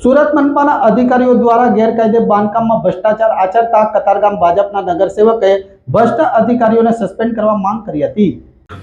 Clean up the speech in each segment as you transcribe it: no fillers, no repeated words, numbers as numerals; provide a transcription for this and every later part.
સુરત મનપાના અધિકારીઓ દ્વારા ગેરકાયદે બાંધકામમાં ભ્રષ્ટાચાર આચરતા કતારગામ ભાજપના નગરસેવકે ભ્રષ્ટ અધિકારીઓને સસ્પેન્ડ કરવા માંગ કરી હતી।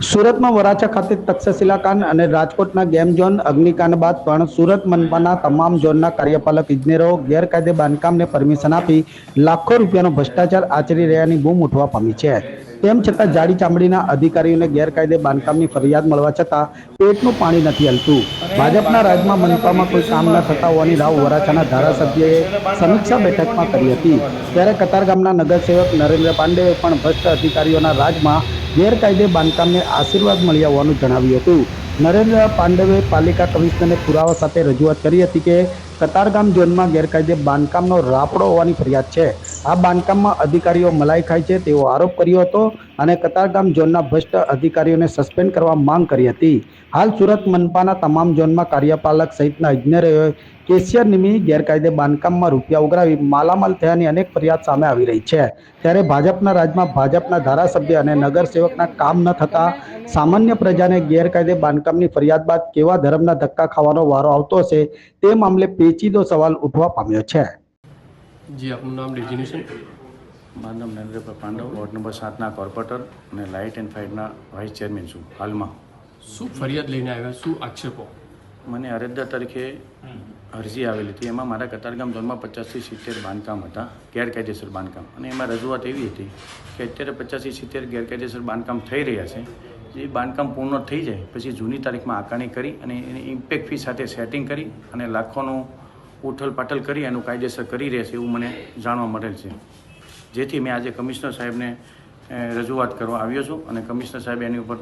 સુરતમાં વરાછા ખાતે તક્ષશિલા કાંડ અને રાજકોટના ગેમ ઝોન અગ્નિકાંડ બાદ પણ સુરત મનપાના તમામ ઝોનના કાર્યપાલક ઇજનેરો ગેરકાયદે બાંધકામને પરમિશન આપી લાખો રૂપિયાનો ભ્રષ્ટાચાર આચરી રહ્યાની બૂમ ઉઠવા પામી છે। તેમ છતાં જાડી ચામડીના અધિકારીઓને ગેરકાયદે બાંધકામની ફરિયાદ મળવા છતાં પેટનું પાણી નથી હલતું। ભાજપના રાજમાં મનપામાં કોઈ કામ ન થતા હોવાની રાવ વરાછાના ધારાસભ્યએ સમીક્ષા બેઠકમાં કરી હતી। ત્યારે કતારગામના નગરસેવક નરેન્દ્ર પાંડેએ પણ ભ્રષ્ટ અધિકારીઓના રાજમાં ગેરકાયદે બાંધકામને આશીર્વાદ મળ્યા હોવાનું જણાવ્યું હતું। નરેન્દ્ર પાંડવે પાલિકા કમિશનરને પુરાવા સાથે રજૂઆત કરી હતી કે કતારગામ ઝોનમાં ગેરકાયદે બાંધકામનો રાપડો હોવાની ફરિયાદ છે। આ બાંધકામમાં અધિકારીઓ મલાઈ ખાય છે તેવો આરોપ કર્યો હતો અને કતારગામ ઝોનના ભ્રષ્ટ અધિકારીઓને સસ્પેન્ડ કરવા માંગ કરી હતી। હાલ સુરત મનપાના તમામ ઝોનમાં કાર્યપાલક સહિતના ઇજનેરોએ કેશિયર નિમી ગેરકાયદે બાંધકામમાં રૂપિયા ઉઘરાવી માલામાલ થયાની અનેક ફરિયાદ સામે આવી રહી છે। ત્યારે ભાજપના રાજમાં ભાજપના ધારાસભ્ય અને નગરસેવકના કામ ન થતા સામાન્ય પ્રજાને ગેરકાયદે બાંધકામની ફરિયાદ બાદ કેવા ધર્મના ધક્કા ખાવાનો વારો આવતો હશે તે મામલે પેચીદો સવાલ ઉઠવા પામ્યો છે। જી આપનું નામ ડેઝિગ્નેશન? મારું નામ નરેન્દ્ર પાંડવ, વોર્ડ નંબર 7ના કોર્પોરેટર અને લાઇટ એન્ડ ફાયરના વાઇસ ચેરમેન છું હાલમાં। શું ફરિયાદ લઈને આવ્યા, શું આક્ષેપો? મને અરજદાર તરીકે અરજી આવેલી હતી। એમાં મારા કતારગામ ઝોનમાં 50 થી 70 બાંધકામ હતા, ગેરકાયદેસર બાંધકામ, અને એમાં રજૂઆત એવી હતી કે અત્યારે 50 થી 70 ગેરકાયદેસર બાંધકામ થઈ રહ્યા છે। જે બાંધકામ પૂર્ણ થઈ જાય પછી જૂની તારીખમાં આકારણી કરી અને એની ઇમ્પેક્ટ ફી સાથે સેટિંગ કરી અને લાખોનું ઉથલ પાટલ કરી એનું કાયદેસર કરી રહે છે એવું મને જાણવા મળેલ છે। જેથી મેં આજે કમિશનર સાહેબને રજૂઆત કરવા આવ્યો છું અને કમિશનર સાહેબ એની ઉપર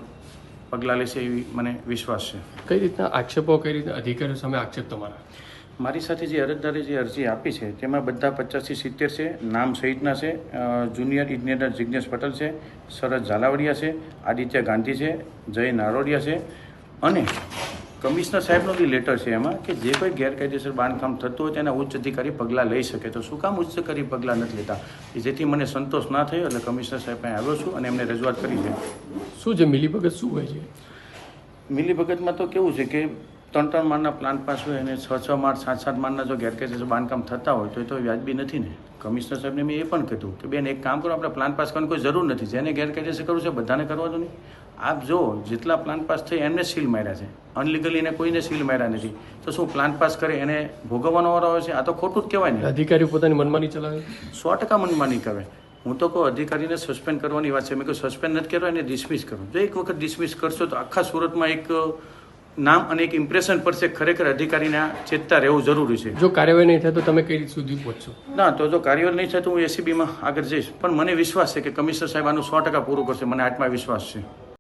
પગલાં લેશે એવી મને વિશ્વાસ છે। કઈ રીતના આક્ષેપો, કઈ રીતના અધિકારીઓ સામે આક્ષેપ તમારા? મારી સાથે જે અરજદારે જે અરજી આપી છે તેમાં બધા 50 થી 70 છે, નામ સહિતના છે। જુનિયર ઇજનેર જિજ્ઞેશ પટેલ છે, શરદ ઝાલાવડિયા છે, આદિત્ય ગાંધી છે, જય નારોડિયા છે, અને કમિશનર સાહેબનો બી લેટર છે એમાં કે જે કોઈ ગેરકાયદેસર બાંધકામ થતું હોય તેના ઉચ્ચ અધિકારી પગલાં લઈ શકે। તો શું કામ ઉચ્ચ અધિકારી પગલાં નથી લેતા? જેથી મને સંતોષ ના થયો એટલે કમિશનર સાહેબ પાસે આવ્યો છું અને એમને રજૂઆત કરી છે। શું છે મિલીભગત, શું હોય છે? મિલીભગતમાં તો કેવું છે કે 3-3 માળના પ્લાન પાસ હોય અને 6-6 માળ 7-7 માળના જો ગેરકાયદેસર બાંધકામ થતા હોય તો એ તો વ્યાજબી નથી ને। કમિશનર સાહેબને મેં એ પણ કીધું કે બેન એક કામ કરો, આપણે પ્લાન પાસ કરવાની કોઈ જરૂર નથી, જેને ગેરકાયદેસર કરવું છે બધાને કરવા દો નહીં। આપ જો જેટલા પ્લાન પાસ થઈ એમને સીલ માર્યા છે, અનલીગલી એને કોઈને સીલ માર્યા નથી, તો શું પ્લાન પાસ કરે એને ભોગવવાનો વારો આવે છે? આ તો ખોટું જ કહેવાય ને। અધિકારીઓ પોતાની મનમાની ચલાવે? 100% મનમાની કરે। હું તો કહું અધિકારીને સસ્પેન્ડ કરવાની વાત છે। મેં કહ્યું સસ્પેન્ડ નથી કરવા, એને ડિસમિસ કરો। જો એક વખત ડિસમિસ કરશો તો આખા સુરતમાં એક નામ અને એક ઇમ્પ્રેશન પડશે। ખરેખર અધિકારીને ચેતતા રહેવું જરૂરી છે। જો કાર્યવાહી નહીં થાય તો તમે કઈ રીતે સુધી પહોંચશો? ના, તો જો કાર્યવાહી નહીં થાય તો હું એસીબીમાં આગળ જઈશ, પણ મને વિશ્વાસ છે કે કમિશનર સાહેબ આનું 100% પૂરું કરશે, મને આત્મવિશ્વાસ છે।